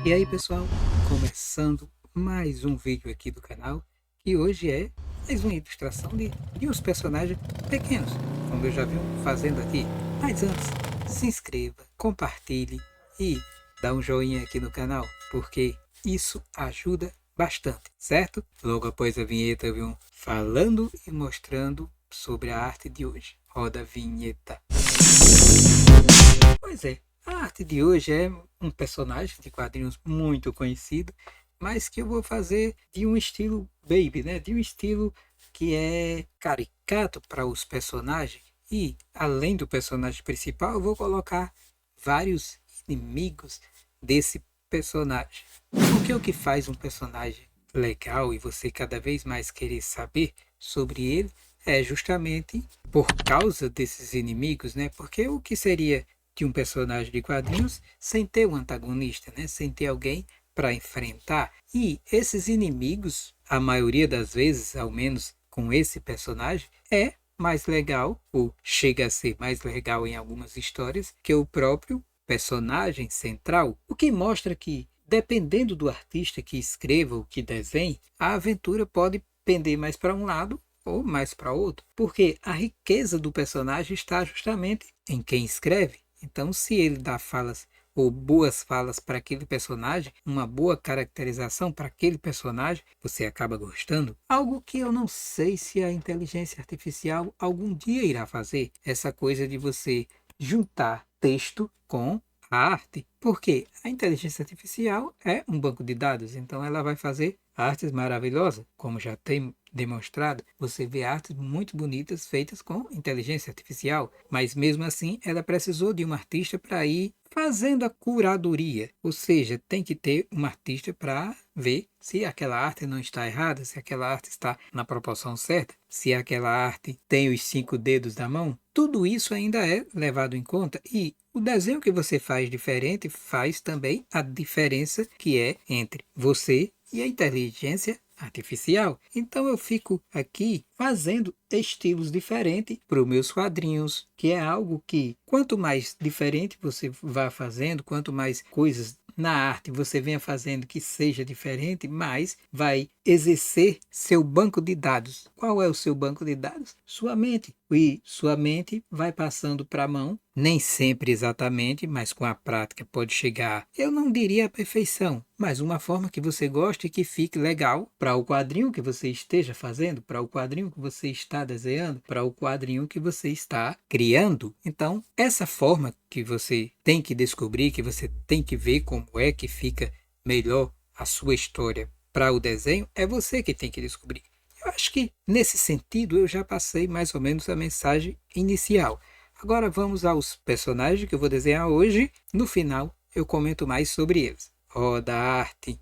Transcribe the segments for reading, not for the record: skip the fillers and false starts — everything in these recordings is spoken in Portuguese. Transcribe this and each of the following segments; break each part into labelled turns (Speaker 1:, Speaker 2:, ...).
Speaker 1: E aí pessoal, começando mais um vídeo aqui do canal, que hoje é mais uma ilustração de uns personagens pequenos, como eu já vi fazendo aqui. Mas antes, se inscreva, compartilhe e dá um joinha aqui no canal, porque isso ajuda bastante, certo? Logo após a vinheta eu vi falando e mostrando sobre a arte de hoje. Roda a vinheta. Pois é, a arte de hoje é um personagem de quadrinhos muito conhecido, mas que eu vou fazer de um estilo baby, né? De um estilo que é caricato para os personagens. E, além do personagem principal, eu vou colocar vários inimigos desse personagem. Porque o que faz um personagem legal e você cada vez mais querer saber sobre ele é justamente por causa desses inimigos, né? Porque o que seria de um personagem de quadrinhos sem ter um antagonista, né? Sem ter alguém para enfrentar. E esses inimigos, a maioria das vezes, ao menos com esse personagem, é mais legal, ou chega a ser mais legal em algumas histórias, que o próprio personagem central, o que mostra que, dependendo do artista que escreva ou que desenhe, a aventura pode pender mais para um lado ou mais para outro, porque a riqueza do personagem está justamente em quem escreve. Então, se ele dá falas ou boas falas para aquele personagem, uma boa caracterização para aquele personagem, você acaba gostando. Algo que eu não sei se a inteligência artificial algum dia irá fazer, essa coisa de você juntar texto com a arte, porque a inteligência artificial é um banco de dados, então ela vai fazer artes maravilhosas, como já tem demonstrado. Você vê artes muito bonitas feitas com inteligência artificial, mas mesmo assim ela precisou de um artista para ir fazendo a curadoria, ou seja, tem que ter um artista para ver se aquela arte não está errada, se aquela arte está na proporção certa, se aquela arte tem os 5 dedos da mão. Tudo isso ainda é levado em conta, e o desenho que você faz diferente faz também a diferença que é entre você e a inteligência artificial. Então eu fico aqui fazendo estilos diferentes para os meus quadrinhos, que é algo que quanto mais diferente você vá fazendo, quanto mais coisas na arte você venha fazendo que seja diferente, mais vai exercer seu banco de dados. Qual é o seu banco de dados? Sua mente. E sua mente vai passando para a mão, nem sempre exatamente, mas com a prática pode chegar, eu não diria a perfeição, mas uma forma que você goste e que fique legal para o quadrinho que você esteja fazendo, para o quadrinho que você está desenhando, para o quadrinho que você está criando. Então, essa forma que você tem que descobrir, que você tem que ver como é que fica melhor a sua história para o desenho, é você que tem que descobrir. Eu acho que, nesse sentido, eu já passei mais ou menos a mensagem inicial. Agora vamos aos personagens que eu vou desenhar hoje. No final, eu comento mais sobre eles. Roda a arte.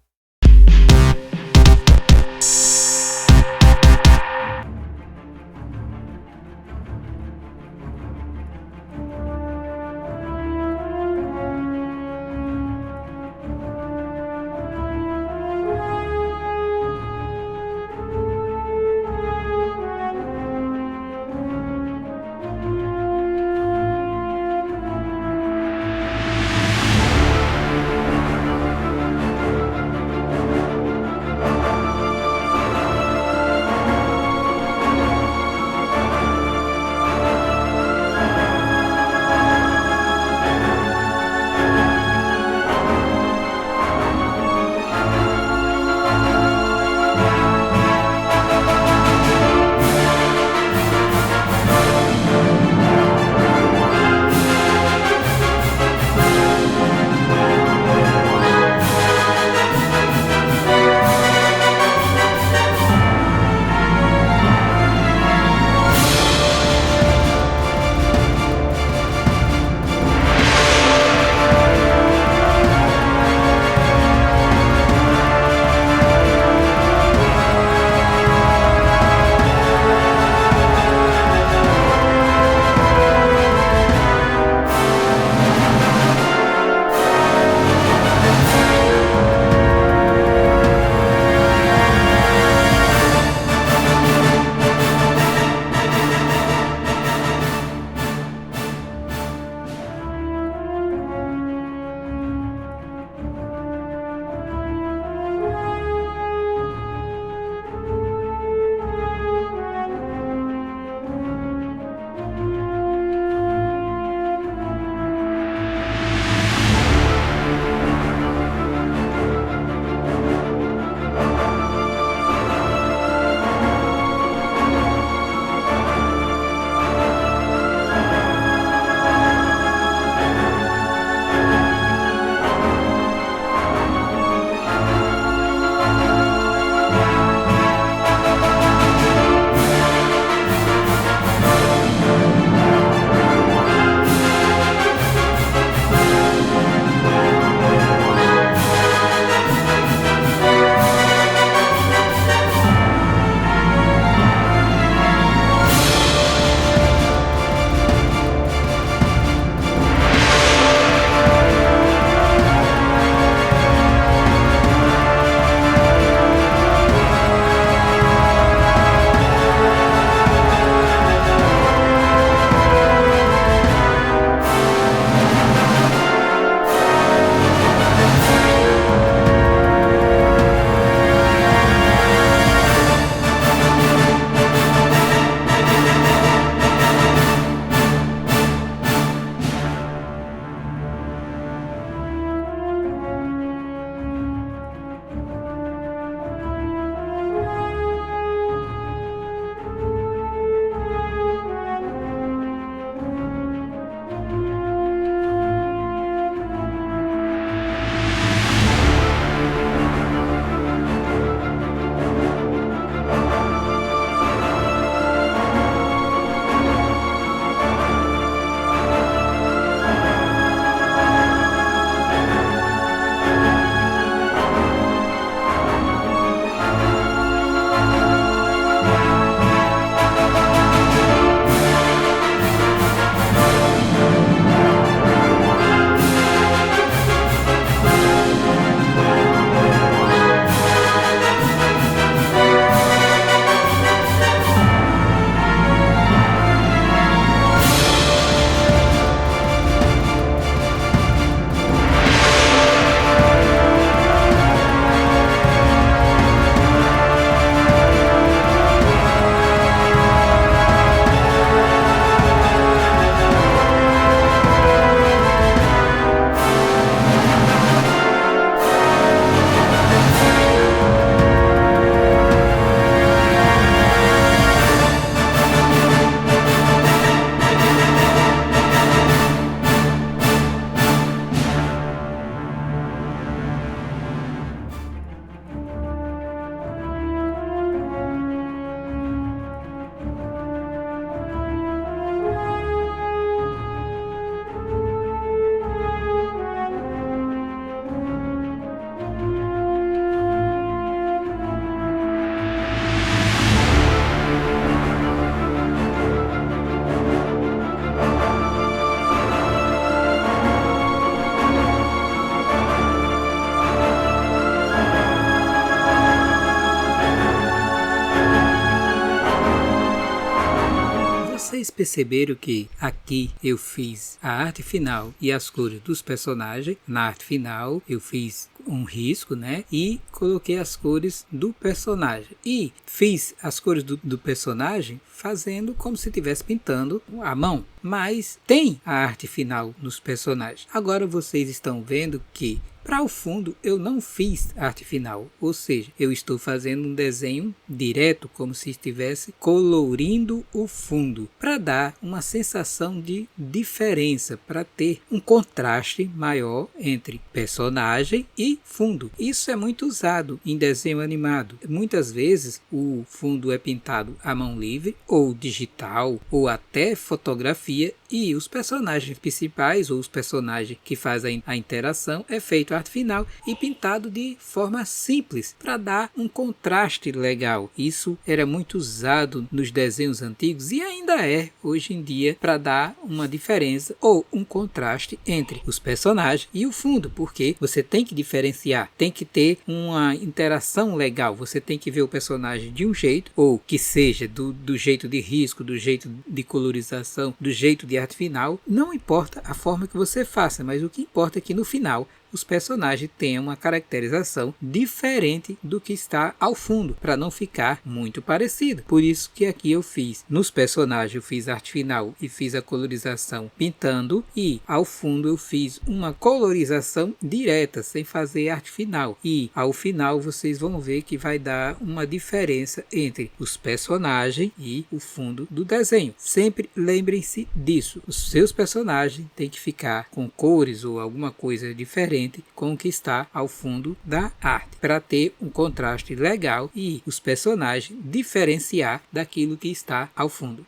Speaker 1: perceberam que aqui eu fiz a arte final e as cores dos personagens. Na arte final eu fiz um risco, né? E coloquei as cores do personagem. E fiz as cores do personagem fazendo como se estivesse pintando à mão. Mas tem a arte final nos personagens. Agora vocês estão vendo que para o fundo eu não fiz arte final, ou seja, eu estou fazendo um desenho direto, como se estivesse colorindo o fundo, para dar uma sensação de diferença, para ter um contraste maior entre personagem e fundo. Isso é muito usado em desenho animado. Muitas vezes o fundo é pintado à mão livre, ou digital, ou até fotografia, e os personagens principais, ou os personagens que fazem a interação, é feito arte final e pintado de forma simples, para dar um contraste legal. Isso era muito usado nos desenhos antigos e ainda é hoje em dia, para dar uma diferença ou um contraste entre os personagens e o fundo, porque você tem que diferenciar, tem que ter uma interação legal, você tem que ver o personagem de um jeito, ou que seja do jeito de risco, do jeito de colorização, do jeito de arte final. Não importa a forma que você faça, mas o que importa é que no final os personagens tenham uma caracterização diferente do que está ao fundo, para não ficar muito parecido. Por isso que aqui eu fiz, nos personagens eu fiz arte final e fiz a colorização pintando, e ao fundo eu fiz uma colorização direta, sem fazer arte final. E ao final vocês vão ver que vai dar uma diferença entre os personagens e o fundo do desenho. Sempre lembrem-se disso, os seus personagens têm que ficar com cores ou alguma coisa diferente com o que está ao fundo da arte, para ter um contraste legal e os personagens diferenciar daquilo que está ao fundo.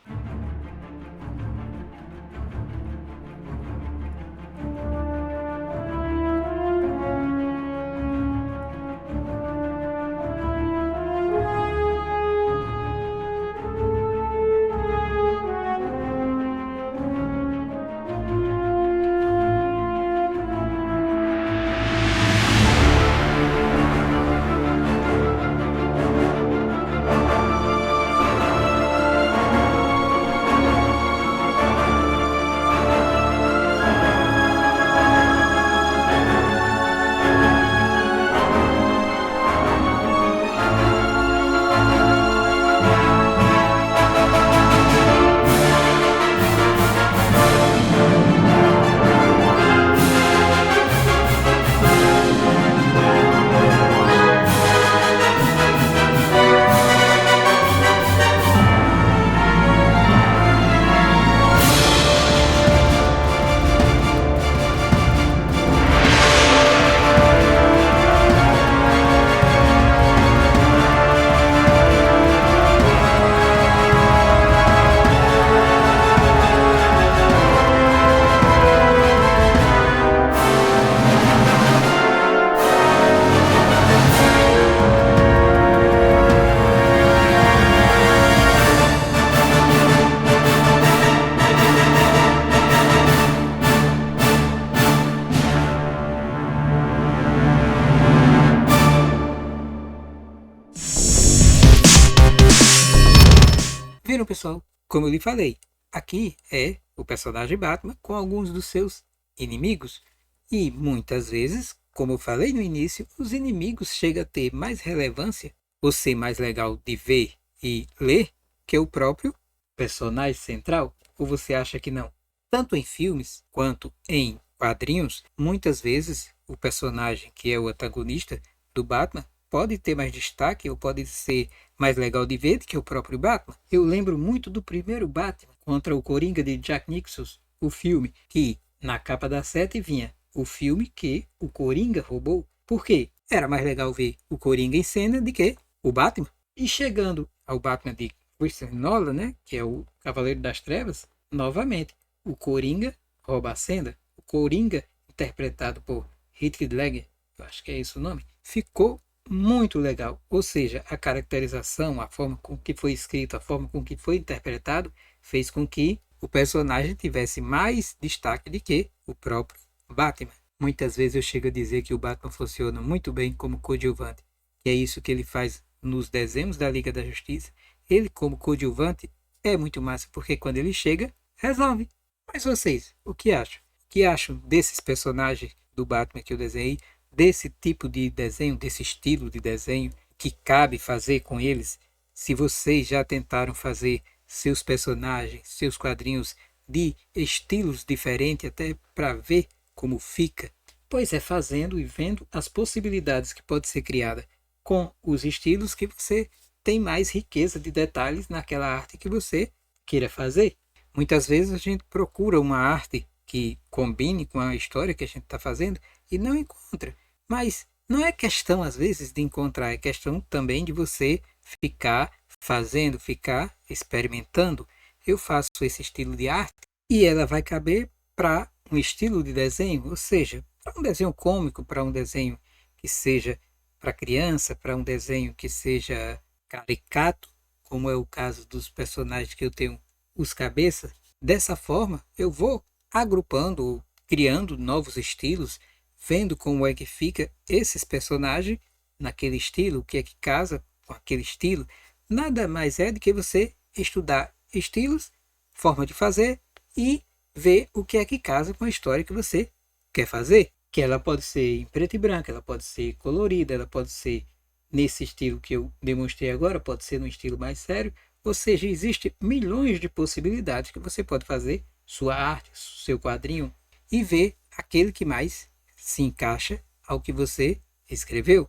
Speaker 1: Viram, pessoal? Como eu lhe falei, aqui é o personagem Batman com alguns dos seus inimigos. E muitas vezes, como eu falei no início, os inimigos chegam a ter mais relevância ou ser mais legal de ver e ler que o próprio personagem central. Ou você acha que não? Tanto em filmes quanto em quadrinhos, muitas vezes o personagem que é o antagonista do Batman pode ter mais destaque ou pode ser mais legal de ver do que o próprio Batman. Eu lembro muito do primeiro Batman contra o Coringa de Jack Nicholson, o filme, que na capa da 7 vinha o filme que o Coringa roubou. Por quê? Era mais legal ver o Coringa em cena do que o Batman. E chegando ao Batman de Christopher Nolan, né, que é o Cavaleiro das Trevas, novamente, o Coringa rouba a cena. O Coringa, interpretado por Heath Ledger, eu acho que é esse o nome, ficou muito legal. Ou seja, a caracterização, a forma com que foi escrito, a forma com que foi interpretado, fez com que o personagem tivesse mais destaque do que o próprio Batman. Muitas vezes eu chego a dizer que o Batman funciona muito bem como coadjuvante. E é isso que ele faz nos desenhos da Liga da Justiça. Ele, como coadjuvante, é muito massa, porque quando ele chega, resolve. Mas vocês, o que acham? O que acham desses personagens do Batman que eu desenhei, desse tipo de desenho, desse estilo de desenho que cabe fazer com eles? Se vocês já tentaram fazer seus personagens, seus quadrinhos de estilos diferentes, até para ver como fica, pois é fazendo e vendo as possibilidades que pode ser criada com os estilos que você tem mais riqueza de detalhes naquela arte que você queira fazer. Muitas vezes a gente procura uma arte que combine com a história que a gente está fazendo e não encontra. Mas não é questão, às vezes, de encontrar, é questão também de você ficar fazendo, ficar experimentando. Eu faço esse estilo de arte e ela vai caber para um estilo de desenho, ou seja, para um desenho cômico, para um desenho que seja para criança, para um desenho que seja caricato, como é o caso dos personagens que eu tenho os cabeças. Dessa forma, eu vou agrupando, criando novos estilos, vendo como é que fica esses personagens naquele estilo, o que é que casa com aquele estilo. Nada mais é do que você estudar estilos, forma de fazer e ver o que é que casa com a história que você quer fazer. Que ela pode ser em preto e branco, ela pode ser colorida, ela pode ser nesse estilo que eu demonstrei agora, pode ser num estilo mais sério. Ou seja, existem milhões de possibilidades que você pode fazer sua arte, seu quadrinho e ver aquele que mais se encaixa ao que você escreveu.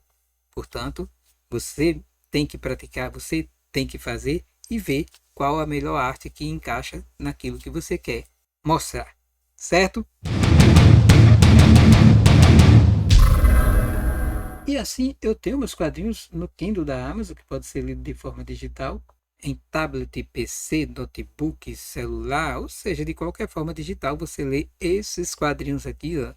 Speaker 1: Portanto, você tem que praticar, você tem que fazer e ver qual a melhor arte que encaixa naquilo que você quer mostrar, certo? E assim eu tenho meus quadrinhos no Kindle da Amazon, que pode ser lido de forma digital, em tablet, PC, notebook, celular, ou seja, de qualquer forma digital, você lê esses quadrinhos aqui, ó,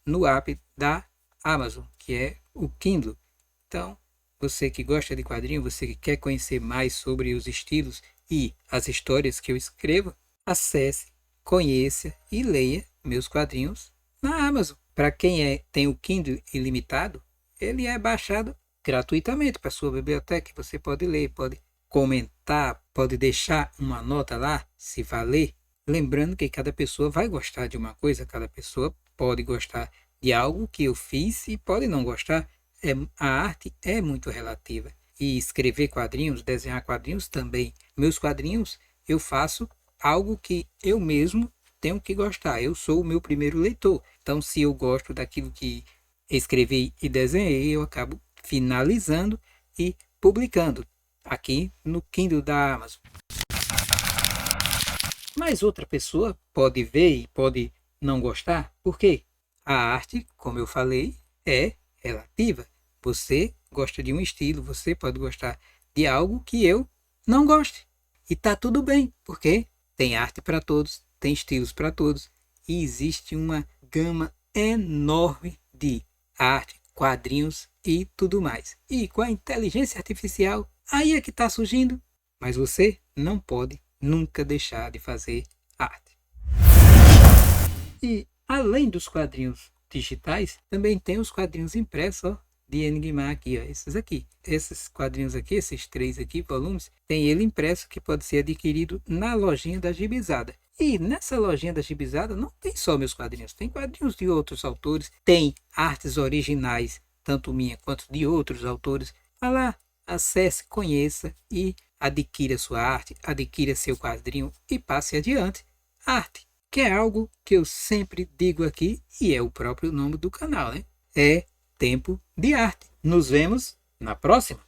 Speaker 1: no app da Amazon, que é o Kindle. Então, você que gosta de quadrinho, você que quer conhecer mais sobre os estilos e as histórias que eu escrevo, acesse, conheça e leia meus quadrinhos na Amazon. Para quem tem o Kindle ilimitado, ele é baixado gratuitamente para sua biblioteca. Você pode ler, pode comentar, pode deixar uma nota lá, se valer. Lembrando que cada pessoa vai gostar de uma coisa, cada pessoa pode gostar de algo que eu fiz e pode não gostar. A arte é muito relativa. E escrever quadrinhos, desenhar quadrinhos também. Meus quadrinhos, eu faço algo que eu mesmo tenho que gostar. Eu sou o meu primeiro leitor. Então, se eu gosto daquilo que escrevi e desenhei, eu acabo finalizando e publicando aqui no Kindle da Amazon. Mas outra pessoa pode ver e pode não gostar, porque a arte, como eu falei, é relativa. Você gosta de um estilo, você pode gostar de algo que eu não goste. E tá tudo bem, porque tem arte para todos, tem estilos para todos e existe uma gama enorme de arte, quadrinhos e tudo mais. E com a inteligência artificial, aí é que está surgindo. Mas você não pode nunca deixar de fazer arte. E além dos quadrinhos digitais, também tem os quadrinhos impressos, ó, de Enigma aqui, ó, esses aqui. Esses quadrinhos aqui, esses 3 aqui, volumes, tem ele impresso que pode ser adquirido na lojinha da Gibizada. E nessa lojinha da Gibizada não tem só meus quadrinhos, tem quadrinhos de outros autores, tem artes originais, tanto minha quanto de outros autores. Vá lá, acesse, conheça e adquira sua arte, adquira seu quadrinho e passe adiante. Arte, que é algo que eu sempre digo aqui e é o próprio nome do canal, né? É Tempo de Arte. Nos vemos na próxima!